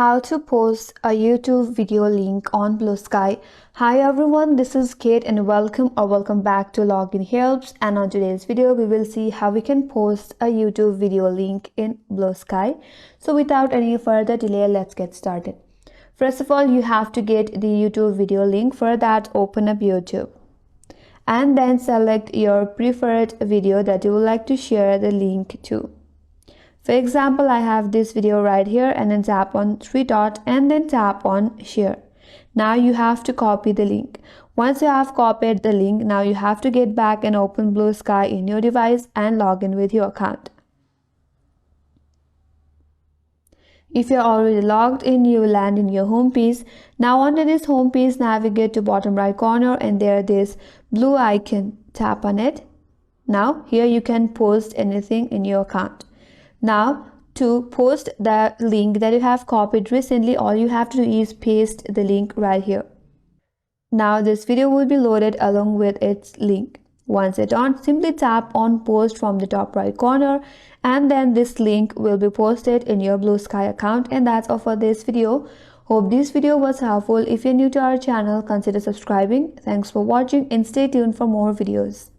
How to post a YouTube video link on Bluesky. Hi everyone, this is Kate and welcome back to Login Helps, and on today's video we will see how we can post a YouTube video link in Bluesky. So without any further delay, let's get started. First of all, you have to get the YouTube video link. For that, open up YouTube and then select your preferred video that you would like to share the link to. For example, I have this video right here, and then tap on three dots and then tap on share. Now you have to copy the link. Once you have copied the link, now you have to get back and open Bluesky in your device and log in with your account. If you're already logged in, you will land in your home page. Now under this home page, navigate to bottom right corner and there this blue icon. Tap on it. Now here you can post anything in your account. Now to post the link that you have copied recently, all you have to do is paste the link right here. Now this video will be loaded along with its link. Once it's on, simply tap on post from the top right corner and then this link will be posted in your Bluesky account. And that's all for this video. Hope this video was helpful. If you're new to our channel, consider subscribing. Thanks for watching and stay tuned for more videos.